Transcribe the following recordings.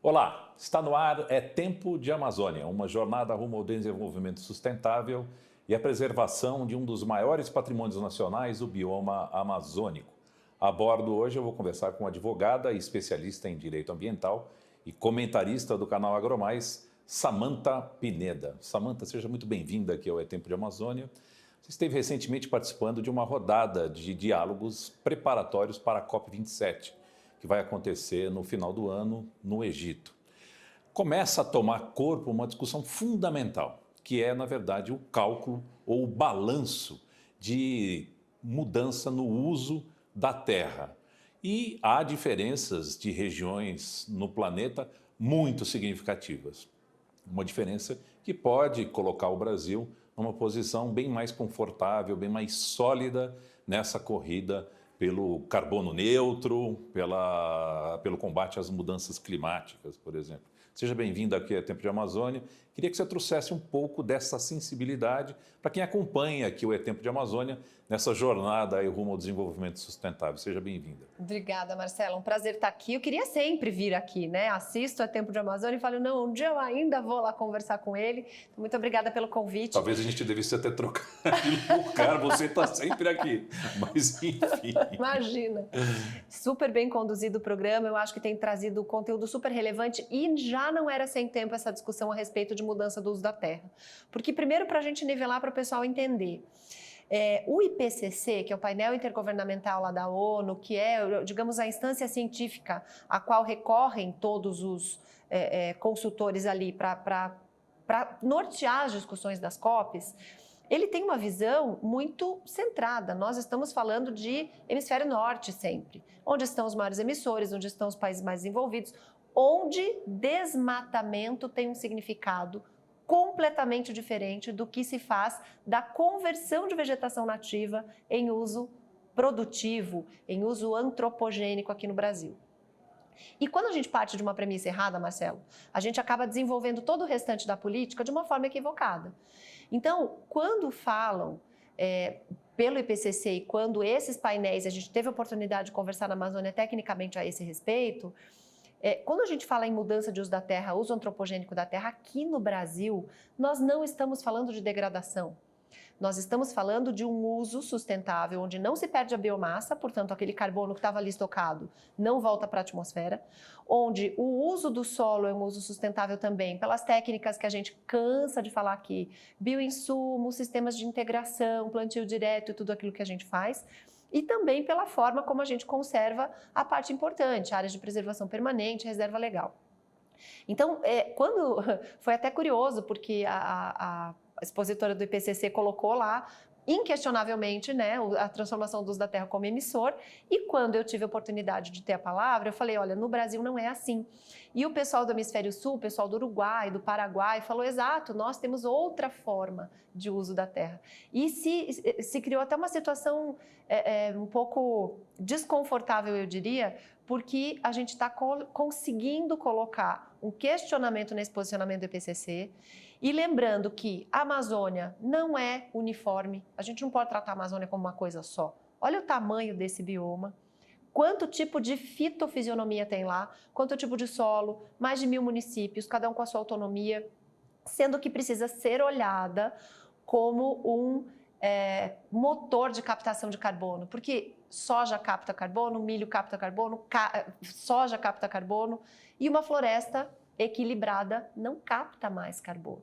Olá, está no ar É Tempo de Amazônia, uma jornada rumo ao desenvolvimento sustentável e a preservação de um dos maiores patrimônios nacionais, o bioma amazônico. A bordo hoje eu vou conversar com a advogada e especialista em direito ambiental e comentarista do canal AgroMais, Samantha Pineda. Samantha, seja muito bem-vinda aqui ao É Tempo de Amazônia. Você esteve recentemente participando de uma rodada de diálogos preparatórios para a COP27, que vai acontecer no final do ano no Egito. Começa a tomar corpo uma discussão fundamental, que é, na verdade, o cálculo ou o balanço de mudança no uso da terra. E há diferenças de regiões no planeta muito significativas. Uma diferença que pode colocar o Brasil numa posição bem mais confortável, bem mais sólida nessa corrida pelo carbono neutro, pelo combate às mudanças climáticas, por exemplo. Seja bem-vindo aqui ao Tempo de Amazônia. Queria que você trouxesse um pouco dessa sensibilidade para quem acompanha aqui o É Tempo de Amazônia nessa jornada aí rumo ao desenvolvimento sustentável. Seja bem-vinda. Obrigada, Marcela. Um prazer estar aqui. Eu queria sempre vir aqui, né? Assisto a Tempo de Amazônia e falo, não, um dia eu ainda vou lá conversar com ele. Então, muito obrigada pelo convite. Talvez a gente devesse até trocar de lugar, você está sempre aqui. Mas, enfim. Imagina. Super bem conduzido o programa. Eu acho que tem trazido conteúdo super relevante e já não era sem tempo essa discussão a respeito de mudança do uso da terra. Porque, primeiro, para a gente nivelar, para o pessoal entender. O IPCC, que é o painel intergovernamental lá da ONU, que é, digamos, a instância científica a qual recorrem todos os consultores ali para nortear as discussões das COPs, ele tem uma visão muito centrada. Nós estamos falando de hemisfério norte sempre, onde estão os maiores emissores, onde estão os países mais desenvolvidos, onde desmatamento tem um significado completamente diferente do que se faz da conversão de vegetação nativa em uso produtivo, em uso antropogênico aqui no Brasil. E quando a gente parte de uma premissa errada, Marcelo, a gente acaba desenvolvendo todo o restante da política de uma forma equivocada. Então, quando falam pelo IPCC e quando esses painéis, a gente teve a oportunidade de conversar na Amazônia tecnicamente a esse respeito, quando a gente fala em mudança de uso da terra, uso antropogênico da terra, aqui no Brasil, nós não estamos falando de degradação. Nós estamos falando de um uso sustentável, onde não se perde a biomassa, portanto, aquele carbono que estava ali estocado não volta para a atmosfera, onde o uso do solo é um uso sustentável também, pelas técnicas que a gente cansa de falar aqui, bioinsumos, sistemas de integração, plantio direto e tudo aquilo que a gente faz, e também pela forma como a gente conserva a parte importante, áreas de preservação permanente, reserva legal. Então, quando foi até curioso, porque a expositora do IPCC colocou lá, inquestionavelmente, né, a transformação do uso da terra como emissor, e quando eu tive a oportunidade de ter a palavra, eu falei, olha, no Brasil não é assim. E o pessoal do Hemisfério Sul, o pessoal do Uruguai, do Paraguai, falou, exato, nós temos outra forma de uso da terra. E se criou até uma situação um pouco desconfortável, eu diria, porque a gente está conseguindo colocar um questionamento nesse posicionamento do IPCC, e lembrando que a Amazônia não é uniforme, a gente não pode tratar a Amazônia como uma coisa só. Olha o tamanho desse bioma, quanto tipo de fitofisionomia tem lá, quanto tipo de solo, mais de 1000 municípios, cada um com a sua autonomia, sendo que precisa ser olhada como um motor de captação de carbono, porque soja capta carbono, milho capta carbono, soja capta carbono e uma floresta equilibrada não capta mais carbono.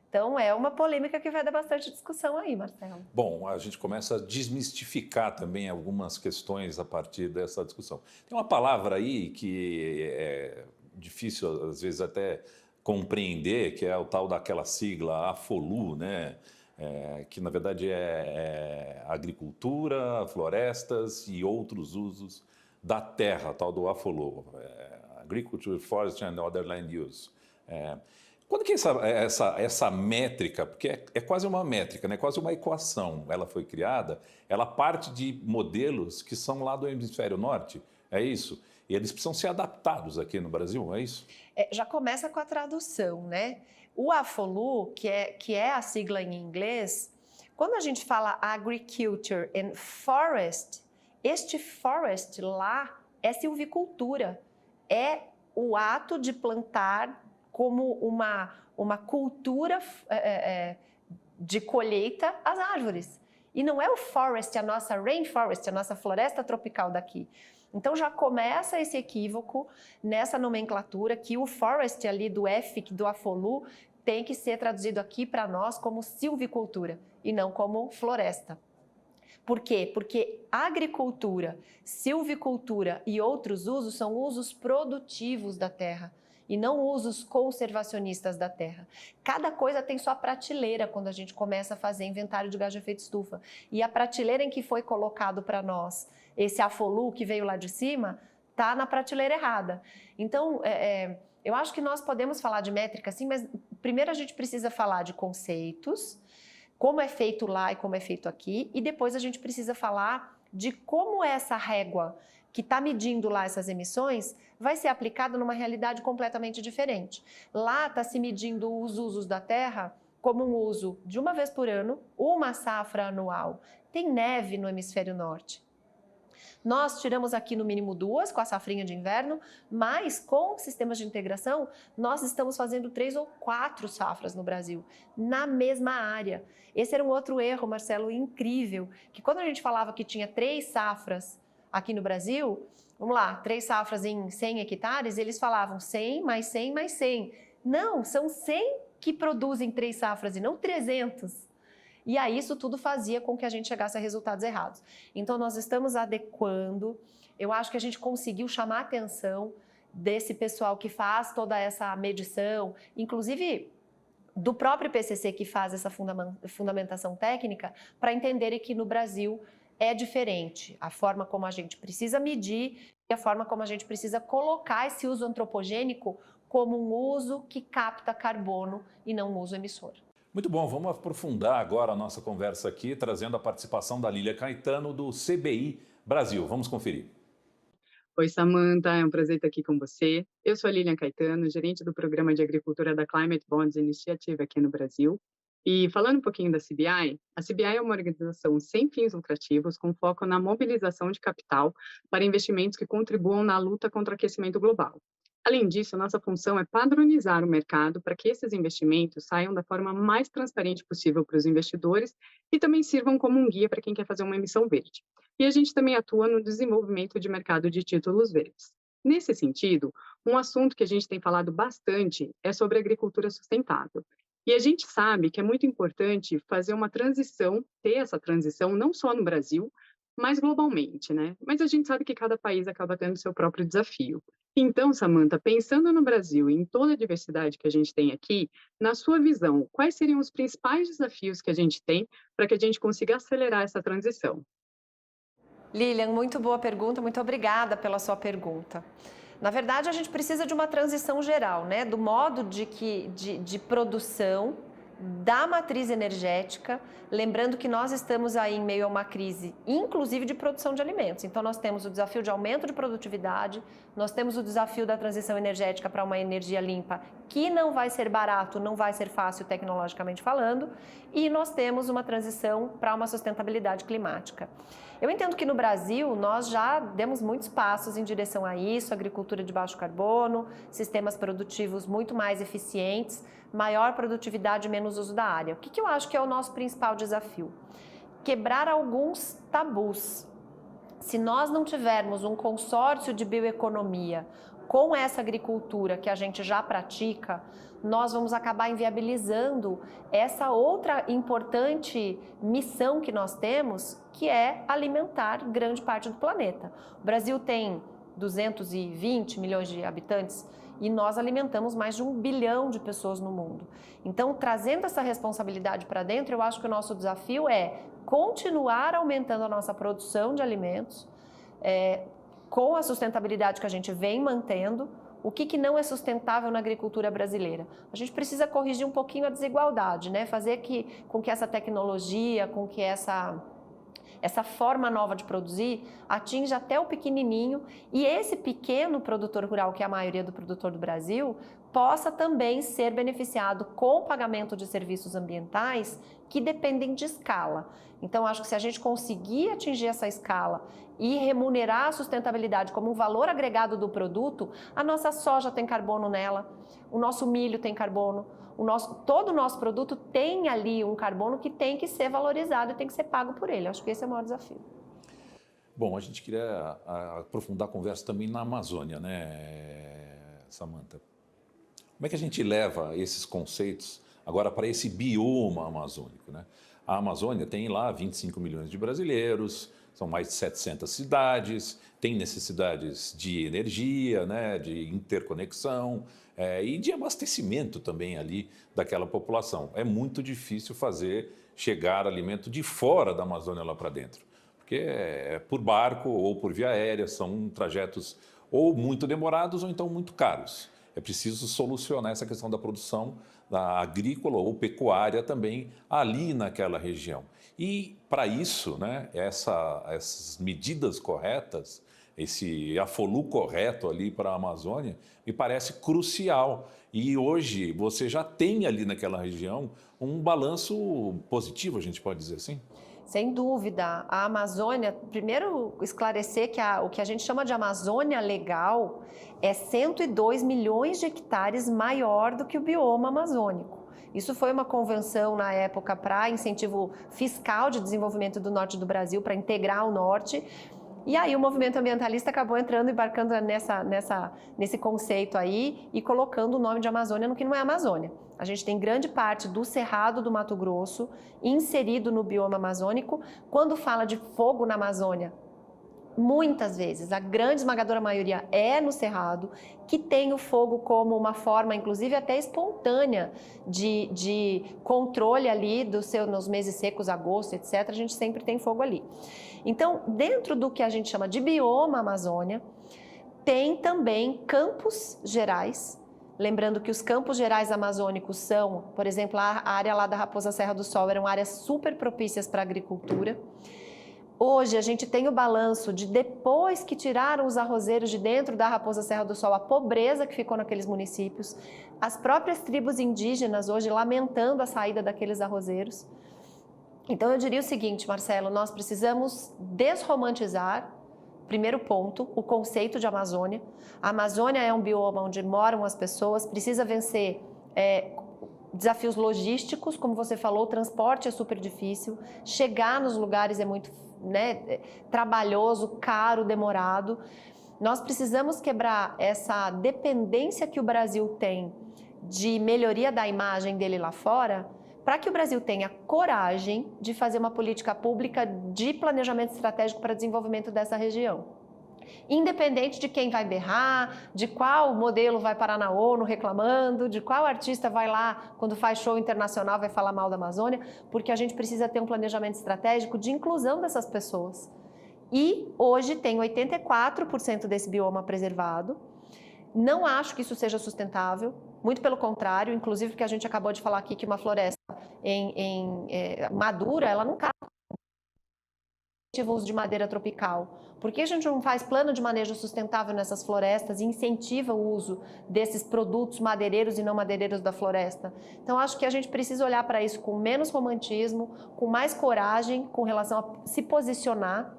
Então, é uma polêmica que vai dar bastante discussão aí, Marcelo. Bom, a gente começa a desmistificar também algumas questões a partir dessa discussão. Tem uma palavra aí que é difícil, às vezes, até compreender, que é o tal daquela sigla AFOLU, né? Que, na verdade, é agricultura, florestas e outros usos da terra, tal do AFOLU, Agriculture, Forestry and Other Land Use. Quando que essa métrica, porque é quase uma métrica, né? Quase uma equação, ela foi criada, ela parte de modelos que são lá do hemisfério norte, é isso? E eles precisam ser adaptados aqui no Brasil, é isso? Já começa com a tradução, né? O AFOLU, que é a sigla em inglês, quando a gente fala Agriculture and Forest, este forest lá é silvicultura, é o ato de plantar como uma cultura de colheita as árvores. E não é o forest, a nossa rainforest, a nossa floresta tropical daqui. Então já começa esse equívoco nessa nomenclatura que o forest ali do EFIC, do AFOLU, tem que ser traduzido aqui para nós como silvicultura e não como floresta. Por quê? Porque agricultura, silvicultura e outros usos são usos produtivos da terra e não usos conservacionistas da terra. Cada coisa tem sua prateleira quando a gente começa a fazer inventário de gás de efeito estufa. E a prateleira em que foi colocado para nós esse AFOLU que veio lá de cima, está na prateleira errada. Então, eu acho que nós podemos falar de métrica sim, mas primeiro a gente precisa falar de conceitos, como é feito lá e como é feito aqui, e depois a gente precisa falar de como essa régua que está medindo lá essas emissões vai ser aplicada numa realidade completamente diferente. Lá está se medindo os usos da terra como um uso de uma vez por ano, uma safra anual. Tem neve no hemisfério norte. Nós tiramos aqui no mínimo 2 com a safrinha de inverno, mas com sistemas de integração, nós estamos fazendo 3 ou 4 safras no Brasil, na mesma área. Esse era um outro erro, Marcelo, incrível, que quando a gente falava que tinha 3 safras aqui no Brasil, vamos lá, 3 safras em 100 hectares, eles falavam 100 mais 100 mais 100. Não, são 100 que produzem 3 safras e não 300. E aí isso tudo fazia com que a gente chegasse a resultados errados. Então nós estamos adequando, eu acho que a gente conseguiu chamar a atenção desse pessoal que faz toda essa medição, inclusive do próprio PCC que faz essa fundamentação técnica, para entenderem que no Brasil é diferente a forma como a gente precisa medir e a forma como a gente precisa colocar esse uso antropogênico como um uso que capta carbono e não um uso emissor. Muito bom, vamos aprofundar agora a nossa conversa aqui, trazendo a participação da Lília Caetano, do CBI Brasil. Vamos conferir. Oi, Samantha, é um prazer estar aqui com você. Eu sou a Lília Caetano, gerente do Programa de Agricultura da Climate Bonds Initiative aqui no Brasil. E falando um pouquinho da CBI, a CBI é uma organização sem fins lucrativos com foco na mobilização de capital para investimentos que contribuam na luta contra o aquecimento global. Além disso, a nossa função é padronizar o mercado para que esses investimentos saiam da forma mais transparente possível para os investidores e também sirvam como um guia para quem quer fazer uma emissão verde. E a gente também atua no desenvolvimento de mercado de títulos verdes. Nesse sentido, um assunto que a gente tem falado bastante é sobre agricultura sustentável. E a gente sabe que é muito importante fazer uma transição, ter essa transição não só no Brasil, mas globalmente, né? Mas a gente sabe que cada país acaba tendo seu próprio desafio. Então, Samantha, pensando no Brasil e em toda a diversidade que a gente tem aqui, na sua visão, quais seriam os principais desafios que a gente tem para que a gente consiga acelerar essa transição? Lilian, muito boa pergunta, muito obrigada pela sua pergunta. Na verdade, a gente precisa de uma transição geral, né? Do modo de produção da matriz energética, lembrando que nós estamos aí em meio a uma crise, inclusive de produção de alimentos. Então, nós temos o desafio de aumento de produtividade, nós temos o desafio da transição energética para uma energia limpa, que não vai ser barato, não vai ser fácil tecnologicamente falando, e nós temos uma transição para uma sustentabilidade climática. Eu entendo que no Brasil nós já demos muitos passos em direção a isso, agricultura de baixo carbono, sistemas produtivos muito mais eficientes, maior produtividade e menos uso da área. O que eu acho que é o nosso principal desafio? Quebrar alguns tabus. Se nós não tivermos um consórcio de bioeconomia com essa agricultura que a gente já pratica, nós vamos acabar inviabilizando essa outra importante missão que nós temos, que é alimentar grande parte do planeta. O Brasil tem 220 milhões de habitantes e nós alimentamos mais de 1 bilhão de pessoas no mundo. Então, trazendo essa responsabilidade para dentro, eu acho que o nosso desafio é continuar aumentando a nossa produção de alimentos, com a sustentabilidade que a gente vem mantendo. O que não é sustentável na agricultura brasileira? A gente precisa corrigir um pouquinho a desigualdade, né? Fazer com que essa tecnologia, com que essa essa forma nova de produzir atinge até o pequenininho e esse pequeno produtor rural, que é a maioria do produtor do Brasil, possa também ser beneficiado com o pagamento de serviços ambientais que dependem de escala. Então, acho que se a gente conseguir atingir essa escala e remunerar a sustentabilidade como um valor agregado do produto, a nossa soja tem carbono nela, o nosso milho tem carbono, todo o nosso produto tem ali um carbono que tem que ser valorizado e tem que ser pago por ele. Acho que esse é o maior desafio. Bom, a gente queria aprofundar a conversa também na Amazônia, né, Samantha? Como é que a gente leva esses conceitos agora para esse bioma amazônico, né? A Amazônia tem lá 25 milhões de brasileiros, são mais de 700 cidades, tem necessidades de energia, né, de interconexão e de abastecimento também ali daquela população. É muito difícil chegar alimento de fora da Amazônia lá para dentro, porque é por barco ou por via aérea, são trajetos ou muito demorados ou então muito caros. É preciso solucionar essa questão da produção agrícola ou pecuária também ali naquela região. E, para isso, né, essas medidas corretas, esse afolu correto ali para a Amazônia, me parece crucial. E hoje você já tem ali naquela região um balanço positivo, a gente pode dizer assim? Sem dúvida. A Amazônia, primeiro esclarecer que o que a gente chama de Amazônia legal é 102 milhões de hectares maior do que o bioma amazônico. Isso foi uma convenção na época para incentivo fiscal de desenvolvimento do norte do Brasil, para integrar o norte. E aí o movimento ambientalista acabou entrando, embarcando nesse conceito aí e colocando o nome de Amazônia no que não é Amazônia. A gente tem grande parte do Cerrado do Mato Grosso inserido no bioma amazônico. Quando fala de fogo na Amazônia, muitas vezes, a grande esmagadora maioria é no Cerrado, que tem o fogo como uma forma, inclusive até espontânea, de controle ali nos meses secos, agosto, etc. A gente sempre tem fogo ali. Então, dentro do que a gente chama de bioma Amazônia, tem também campos gerais. Lembrando que os campos gerais amazônicos são, por exemplo, a área lá da Raposa Serra do Sol, eram áreas super propícias para a agricultura. Hoje a gente tem o balanço de depois que tiraram os arrozeiros de dentro da Raposa Serra do Sol, a pobreza que ficou naqueles municípios, as próprias tribos indígenas hoje lamentando a saída daqueles arrozeiros. Então eu diria o seguinte, Marcelo, nós precisamos desromantizar, primeiro ponto, o conceito de Amazônia. A Amazônia é um bioma onde moram as pessoas, precisa vencer desafios logísticos, como você falou, o transporte é super difícil, chegar nos lugares é muito trabalhoso, caro, demorado. Nós precisamos quebrar essa dependência que o Brasil tem de melhoria da imagem dele lá fora, para que o Brasil tenha coragem de fazer uma política pública de planejamento estratégico para desenvolvimento dessa região. Independente de quem vai berrar, de qual modelo vai parar na ONU reclamando, de qual artista vai lá, quando faz show internacional, vai falar mal da Amazônia, porque a gente precisa ter um planejamento estratégico de inclusão dessas pessoas. E hoje tem 84% desse bioma preservado. Não acho que isso seja sustentável, muito pelo contrário, inclusive porque a gente acabou de falar aqui que uma floresta madura, ela não cai o uso de madeira tropical. Por que a gente não faz plano de manejo sustentável nessas florestas e incentiva o uso desses produtos madeireiros e não madeireiros da floresta? Então, acho que a gente precisa olhar para isso com menos romantismo, com mais coragem com relação a se posicionar.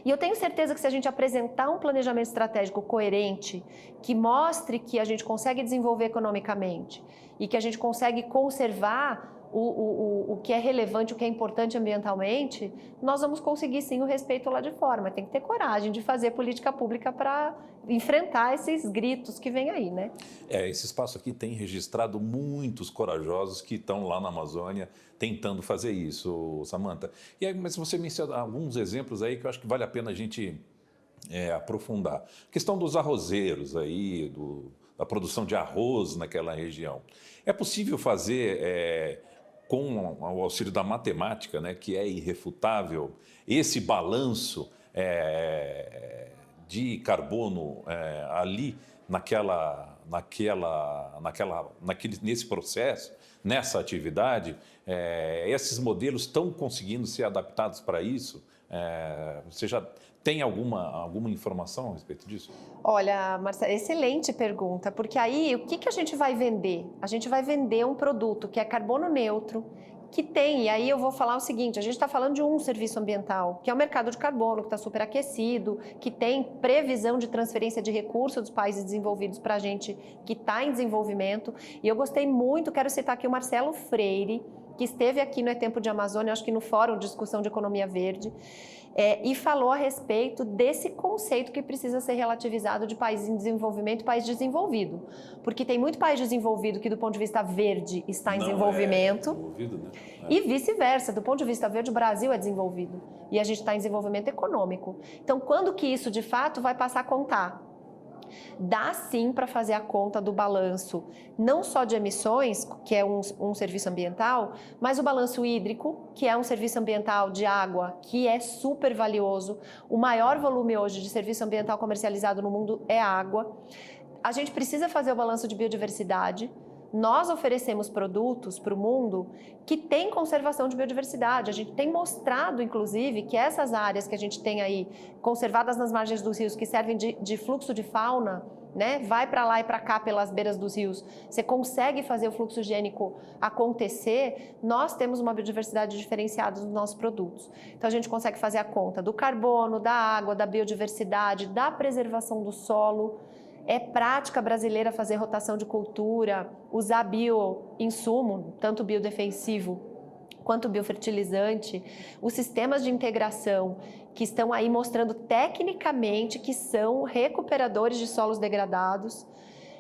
E eu tenho certeza que se a gente apresentar um planejamento estratégico coerente, que mostre que a gente consegue desenvolver economicamente e que a gente consegue conservar o que é relevante, o que é importante ambientalmente, nós vamos conseguir sim o respeito lá de fora, mas tem que ter coragem de fazer política pública para enfrentar esses gritos que vem aí, né? Esse espaço aqui tem registrado muitos corajosos que estão lá na Amazônia tentando fazer isso, Samantha. E aí, mas você menciona alguns exemplos aí que eu acho que vale a pena a gente aprofundar. A questão dos arrozeiros aí, da produção de arroz naquela região. É possível fazer com o auxílio da matemática, né, que é irrefutável, esse balanço de carbono ali nesse processo, nessa atividade, esses modelos estão conseguindo ser adaptados para isso? Você já tem alguma informação a respeito disso? Olha, Marcela, excelente pergunta, porque aí o que a gente vai vender? A gente vai vender um produto que é carbono neutro, que tem, e aí eu vou falar o seguinte, a gente está falando de um serviço ambiental, que é o mercado de carbono, que está superaquecido, que tem previsão de transferência de recursos dos países desenvolvidos para a gente que está em desenvolvimento. E eu gostei muito, quero citar aqui o Marcelo Freire, que esteve aqui no É Tempo de Amazônia, acho que no Fórum de Discussão de Economia Verde, e falou a respeito desse conceito que precisa ser relativizado de país em desenvolvimento e país desenvolvido. Porque tem muito país desenvolvido que, do ponto de vista verde, está em desenvolvimento. Né? E vice-versa, do ponto de vista verde, o Brasil é desenvolvido. E a gente está em desenvolvimento econômico. Então, quando que isso, de fato, vai passar a contar? Dá sim para fazer a conta do balanço, não só de emissões, que é um serviço ambiental, mas o balanço hídrico, que é um serviço ambiental de água, que é super valioso. O maior volume hoje de serviço ambiental comercializado no mundo é água. A gente precisa fazer o balanço de biodiversidade. Nós oferecemos produtos para o mundo que têm conservação de biodiversidade. A gente tem mostrado, inclusive, que essas áreas que a gente tem aí conservadas nas margens dos rios, que servem de fluxo de fauna, né? Vai para lá e para cá pelas beiras dos rios, você consegue fazer o fluxo higiênico acontecer. Nós temos uma biodiversidade diferenciada nos nossos produtos. Então a gente consegue fazer a conta do carbono, da água, da biodiversidade, da preservação do solo. É prática brasileira fazer rotação de cultura, usar bioinsumo, tanto biodefensivo quanto biofertilizante. Os sistemas de integração que estão aí mostrando tecnicamente que são recuperadores de solos degradados.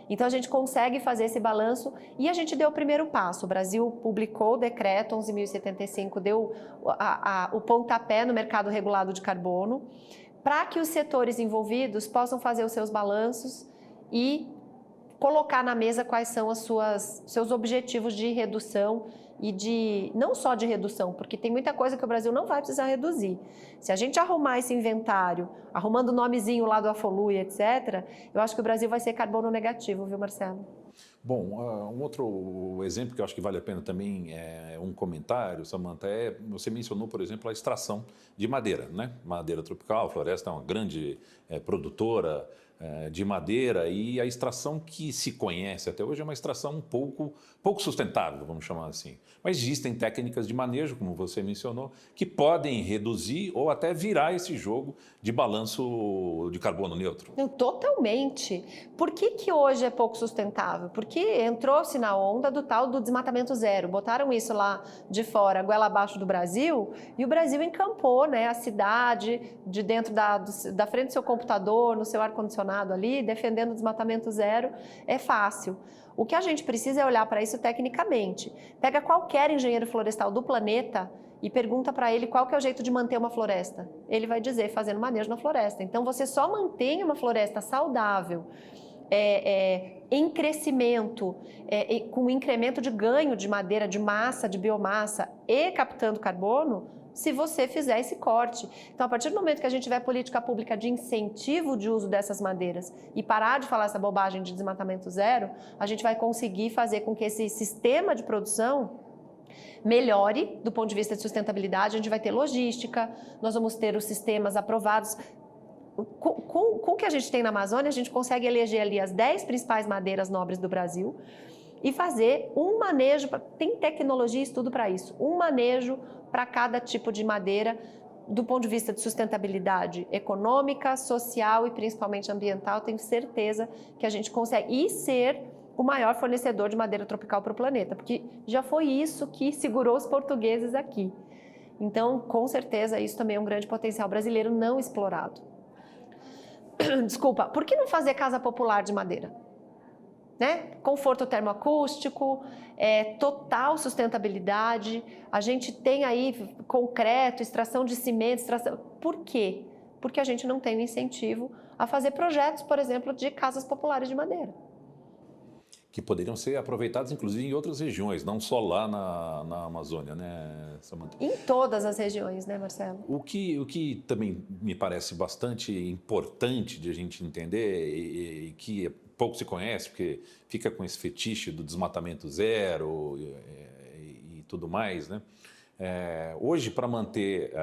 Então a gente consegue fazer esse balanço e a gente deu o primeiro passo. O Brasil publicou o decreto 11.075, deu o pontapé no mercado regulado de carbono, para que os setores envolvidos possam fazer os seus balanços e colocar na mesa quais são seus objetivos de redução e não só de redução, porque tem muita coisa que o Brasil não vai precisar reduzir. Se a gente arrumar esse inventário, arrumando o nomezinho lá do Afolui, etc., eu acho que o Brasil vai ser carbono negativo, viu, Marcelo? Bom, um outro exemplo que eu acho que vale a pena também um comentário, Samantha, você mencionou, por exemplo, a extração de madeira, né? Madeira tropical, a floresta é uma grande produtora de madeira e a extração que se conhece até hoje é uma extração um pouco sustentável, vamos chamar assim. Mas existem técnicas de manejo, como você mencionou, que podem reduzir ou até virar esse jogo de balanço de carbono neutro. Totalmente. Por que hoje é pouco sustentável? Porque entrou-se na onda do tal do desmatamento zero. Botaram isso lá de fora, goela abaixo do Brasil, e o Brasil encampou, né, a cidade de dentro da frente do seu computador, no seu ar-condicionado ali, defendendo o desmatamento zero. É fácil. O que a gente precisa é olhar para isso tecnicamente. Pega qualquer engenheiro florestal do planeta e pergunta para ele qual que é o jeito de manter uma floresta. Ele vai dizer, fazendo manejo na floresta. Então, você só mantém uma floresta saudável, em crescimento, com incremento de ganho de madeira, de massa, de biomassa e captando carbono, se você fizer esse corte. Então, a partir do momento que a gente tiver política pública de incentivo de uso dessas madeiras e parar de falar essa bobagem de desmatamento zero, a gente vai conseguir fazer com que esse sistema de produção melhore do ponto de vista de sustentabilidade. A gente vai ter logística, nós vamos ter os sistemas aprovados. Com o que a gente tem na Amazônia, a gente consegue eleger ali as 10 principais madeiras nobres do Brasil e fazer um manejo, tem tecnologia e estudo para isso, um manejo para cada tipo de madeira do ponto de vista de sustentabilidade econômica, social e principalmente ambiental. Tenho certeza que a gente consegue ser o maior fornecedor de madeira tropical para o planeta, porque já foi isso que segurou os portugueses aqui. Então, com certeza, isso também é um grande potencial brasileiro não explorado. Desculpa, por que não fazer casa popular de madeira? Né? Conforto termoacústico, total sustentabilidade, a gente tem aí concreto, extração de cimento, Por quê? Porque a gente não tem o incentivo a fazer projetos, por exemplo, de casas populares de madeira. Que poderiam ser aproveitados, inclusive, em outras regiões, não só lá na Amazônia, né, Samantha? Em todas as regiões, né, Marcelo? O que também me parece bastante importante de a gente entender e que pouco se conhece, porque fica com esse fetiche do desmatamento zero e tudo mais, né? Hoje, para manter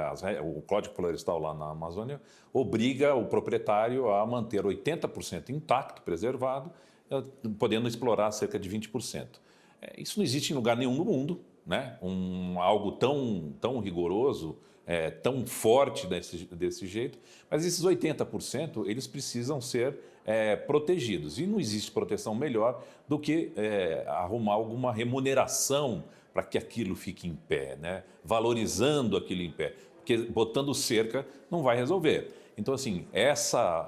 o Código Florestal lá na Amazônia, obriga o proprietário a manter 80% intacto, preservado, podendo explorar cerca de 20%. Isso não existe em lugar nenhum no mundo, né? Algo tão rigoroso, tão forte desse jeito, mas esses 80% eles precisam ser protegidos. E não existe proteção melhor do que arrumar alguma remuneração para que aquilo fique em pé, né? Valorizando aquilo em pé, porque botando cerca não vai resolver. Então, assim, essa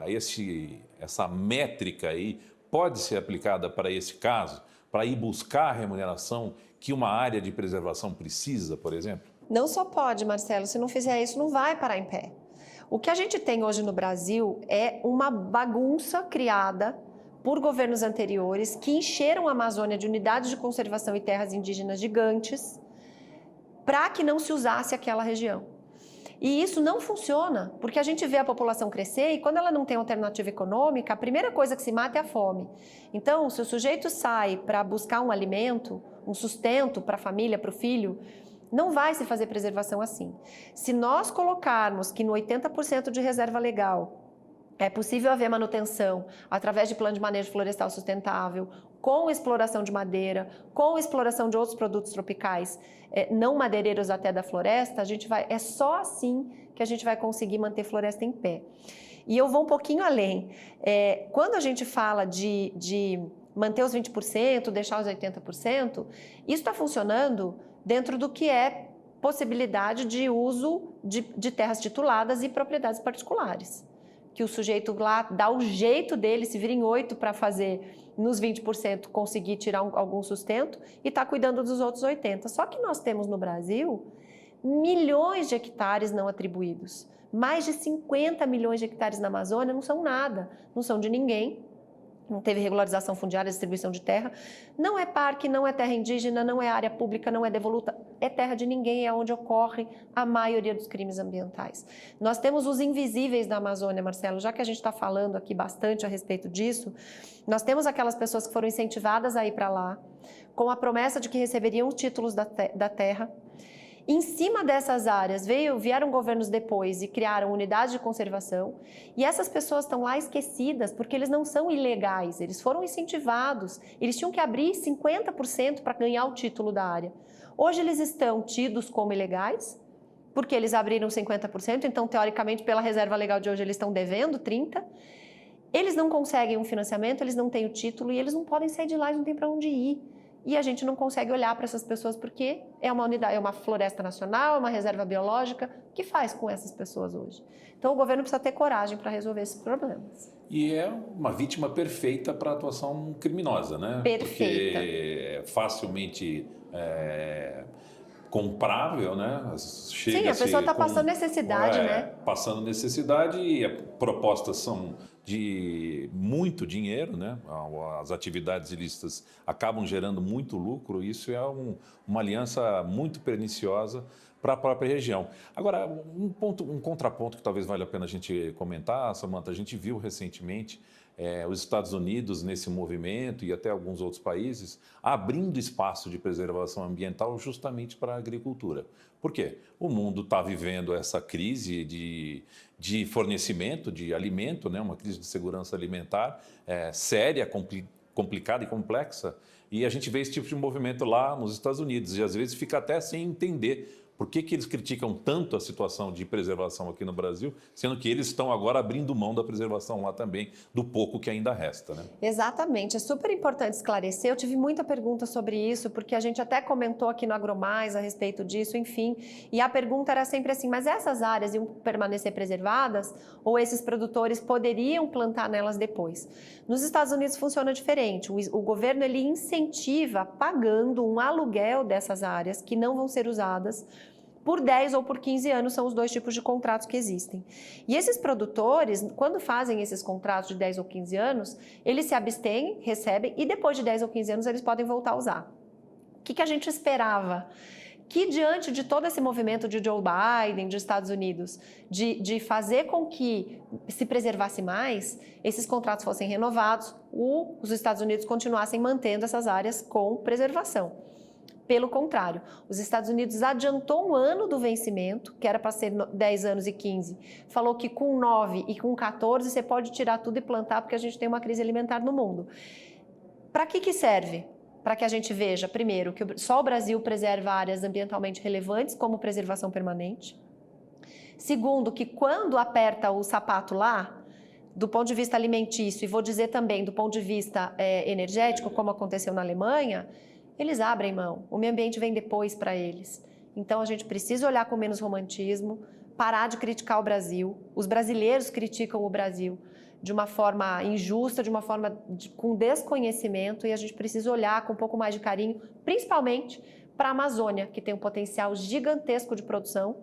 métrica aí pode ser aplicada para esse caso, para ir buscar a remuneração que uma área de preservação precisa, por exemplo? Não só pode, Marcelo, se não fizer isso, não vai parar em pé. O que a gente tem hoje no Brasil é uma bagunça criada por governos anteriores que encheram a Amazônia de unidades de conservação e terras indígenas gigantes para que não se usasse aquela região. E isso não funciona, porque a gente vê a população crescer e quando ela não tem alternativa econômica, a primeira coisa que se mata é a fome. Então, se o sujeito sai para buscar um alimento, um sustento para a família, para o filho, não vai se fazer preservação assim. Se nós colocarmos que no 80% de reserva legal é possível haver manutenção através de plano de manejo florestal sustentável, com exploração de madeira, com exploração de outros produtos tropicais, não madeireiros até da floresta, é só assim que a gente vai conseguir manter floresta em pé. E eu vou um pouquinho além. Quando a gente fala de manter os 20%, deixar os 80%, isso está funcionando dentro do que é possibilidade de uso de terras tituladas e propriedades particulares. Que o sujeito lá dá o jeito dele, se vira em 8 para fazer nos 20% conseguir tirar algum sustento e está cuidando dos outros 80%. Só que nós temos no Brasil milhões de hectares não atribuídos. Mais de 50 milhões de hectares na Amazônia não são nada, não são de ninguém. Não teve regularização fundiária, distribuição de terra. Não é parque, não é terra indígena, não é área pública, não é devoluta. É terra de ninguém, é onde ocorre a maioria dos crimes ambientais. Nós temos os invisíveis da Amazônia, Marcelo, já que a gente está falando aqui bastante a respeito disso, nós temos aquelas pessoas que foram incentivadas a ir para lá, com a promessa de que receberiam os títulos da terra. Em cima dessas áreas vieram governos depois e criaram unidades de conservação e essas pessoas estão lá esquecidas porque eles não são ilegais, eles foram incentivados, eles tinham que abrir 50% para ganhar o título da área. Hoje eles estão tidos como ilegais porque eles abriram 50%, então teoricamente pela reserva legal de hoje eles estão devendo 30%. Eles não conseguem um financiamento, eles não têm o título e eles não podem sair de lá, eles não têm para onde ir. E a gente não consegue olhar para essas pessoas porque é uma unidade, é uma floresta nacional, é uma reserva biológica. O que faz com essas pessoas hoje? Então o governo precisa ter coragem para resolver esses problemas. E é uma vítima perfeita para a atuação criminosa, né? Perfeita. Porque é facilmente comprável, né? Sim, a pessoa está passando necessidade, né? Passando necessidade e as propostas são de muito dinheiro, né? As atividades ilícitas acabam gerando muito lucro, isso é uma aliança muito perniciosa para a própria região. Agora, um contraponto que talvez valha a pena a gente comentar, Samantha, a gente viu recentemente os Estados Unidos nesse movimento e até alguns outros países abrindo espaço de preservação ambiental justamente para a agricultura. Por quê? O mundo está vivendo essa crise de fornecimento de alimento, né? Uma crise de segurança alimentar séria, complicada e complexa, e a gente vê esse tipo de movimento lá nos Estados Unidos e às vezes fica até sem entender por que eles criticam tanto a situação de preservação aqui no Brasil, sendo que eles estão agora abrindo mão da preservação lá também, do pouco que ainda resta, né? Exatamente, é super importante esclarecer. Eu tive muita pergunta sobre isso, porque a gente até comentou aqui no AgroMais a respeito disso, enfim, e a pergunta era sempre assim, mas essas áreas iam permanecer preservadas ou esses produtores poderiam plantar nelas depois? Nos Estados Unidos funciona diferente, o governo ele incentiva pagando um aluguel dessas áreas que não vão ser usadas por 10 ou por 15 anos, são os dois tipos de contratos que existem. E esses produtores, quando fazem esses contratos de 10 ou 15 anos, eles se abstêm, recebem, e depois de 10 ou 15 anos eles podem voltar a usar. O que a gente esperava? Que diante de todo esse movimento de Joe Biden, dos Estados Unidos, de fazer com que se preservasse mais, esses contratos fossem renovados, os Estados Unidos continuassem mantendo essas áreas com preservação. Pelo contrário, os Estados Unidos adiantou um ano do vencimento, que era para ser 10 anos e 15, falou que com 9 e com 14 você pode tirar tudo e plantar porque a gente tem uma crise alimentar no mundo. Para que serve? Para que a gente veja, primeiro, que só o Brasil preserva áreas ambientalmente relevantes, como preservação permanente. Segundo, que quando aperta o sapato lá, do ponto de vista alimentício, e vou dizer também do ponto de vista energético, como aconteceu na Alemanha, eles abrem mão, o meio ambiente vem depois para eles. Então a gente precisa olhar com menos romantismo, parar de criticar o Brasil. Os brasileiros criticam o Brasil de uma forma injusta, de uma forma com desconhecimento, e a gente precisa olhar com um pouco mais de carinho, principalmente para a Amazônia, que tem um potencial gigantesco de produção,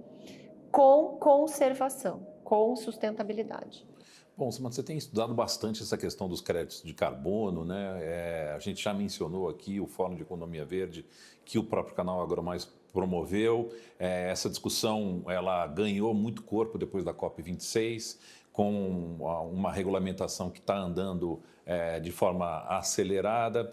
com conservação, com sustentabilidade. Bom, Samanta, você tem estudado bastante essa questão dos créditos de carbono, né? A gente já mencionou aqui o Fórum de Economia Verde, que o próprio canal AgroMais promoveu. Essa discussão ela ganhou muito corpo depois da COP26, com uma regulamentação que está andando de forma acelerada.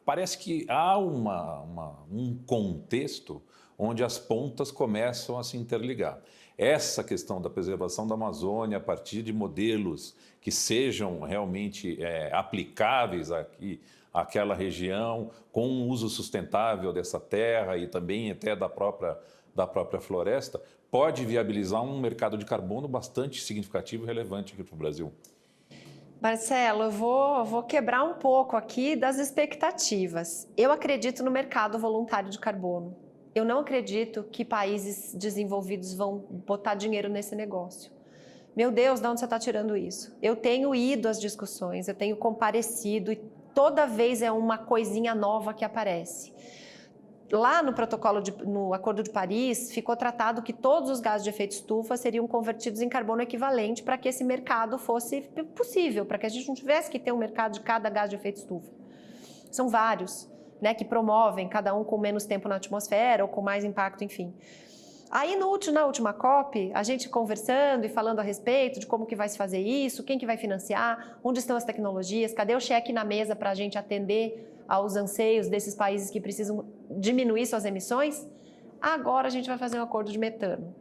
Parece que há um contexto onde as pontas começam a se interligar. Essa questão da preservação da Amazônia a partir de modelos que sejam realmente aplicáveis aqui àquela região, com um uso sustentável dessa terra e também até da própria floresta, pode viabilizar um mercado de carbono bastante significativo e relevante aqui para o Brasil. Marcelo, eu vou quebrar um pouco aqui das expectativas. Eu acredito no mercado voluntário de carbono. Eu não acredito que países desenvolvidos vão botar dinheiro nesse negócio. Meu Deus, de onde você está tirando isso? Eu tenho ido às discussões, eu tenho comparecido e toda vez é uma coisinha nova que aparece. Lá no Acordo de Paris, ficou tratado que todos os gases de efeito estufa seriam convertidos em carbono equivalente para que esse mercado fosse possível, para que a gente não tivesse que ter um mercado de cada gás de efeito estufa. São vários, né, que promovem, cada um com menos tempo na atmosfera ou com mais impacto, enfim. Aí na última COP, a gente conversando e falando a respeito de como que vai se fazer isso, quem que vai financiar, onde estão as tecnologias, cadê o cheque na mesa para a gente atender aos anseios desses países que precisam diminuir suas emissões? Agora a gente vai fazer um acordo de metano.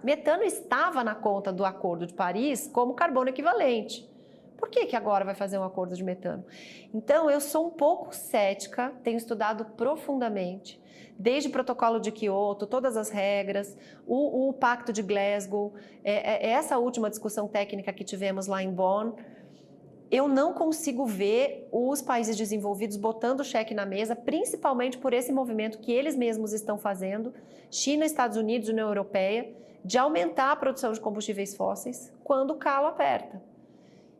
Metano estava na conta do Acordo de Paris como carbono equivalente. Por que agora vai fazer um acordo de metano? Então, eu sou um pouco cética, tenho estudado profundamente, desde o protocolo de Kyoto, todas as regras, o Pacto de Glasgow, essa última discussão técnica que tivemos lá em Bonn. Eu não consigo ver os países desenvolvidos botando cheque na mesa, principalmente por esse movimento que eles mesmos estão fazendo, China, Estados Unidos, União Europeia, de aumentar a produção de combustíveis fósseis quando o calo aperta.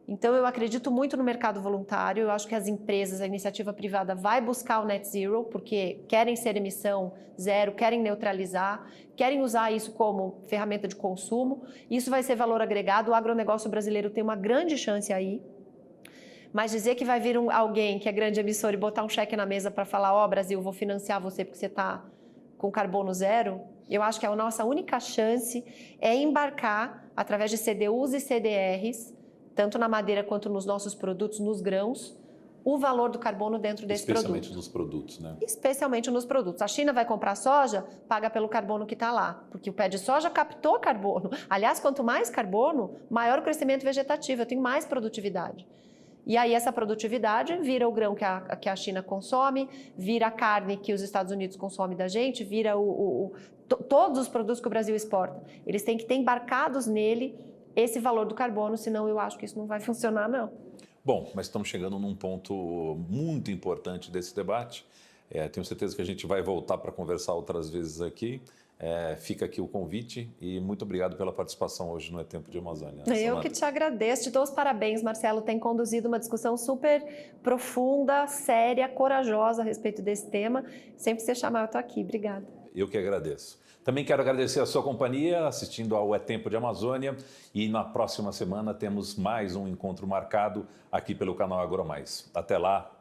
Então, eu acredito muito no mercado voluntário, eu acho que as empresas, a iniciativa privada vai buscar o net zero, porque querem ser emissão zero, querem neutralizar, querem usar isso como ferramenta de consumo, isso vai ser valor agregado, o agronegócio brasileiro tem uma grande chance aí, mas dizer que vai vir alguém que é grande emissor e botar um cheque na mesa para falar, ó, Brasil, vou financiar você porque você está com carbono zero, eu acho que a nossa única chance é embarcar, através de CDUs e CDRs, tanto na madeira quanto nos nossos produtos, nos grãos, o valor do carbono dentro desse produto. Especialmente nos produtos, né? Especialmente nos produtos. A China vai comprar soja, paga pelo carbono que está lá, porque o pé de soja captou carbono. Aliás, quanto mais carbono, maior o crescimento vegetativo, eu tenho mais produtividade. E aí essa produtividade vira o grão que a China consome, vira a carne que os Estados Unidos consomem da gente, vira todos os produtos que o Brasil exporta. Eles têm que ter embarcados nele esse valor do carbono, senão eu acho que isso não vai funcionar, não. Bom, mas estamos chegando num ponto muito importante desse debate. Tenho certeza que a gente vai voltar para conversar outras vezes aqui. Fica aqui o convite e muito obrigado pela participação hoje no É Tempo de Amazônia. Eu que te agradeço, te dou os parabéns, Marcelo. Tem conduzido uma discussão super profunda, séria, corajosa a respeito desse tema. Sempre que você chamar, eu estou aqui. Obrigada. Eu que agradeço. Também quero agradecer a sua companhia assistindo ao É Tempo de Amazônia e na próxima semana temos mais um encontro marcado aqui pelo canal AgroMais. Até lá!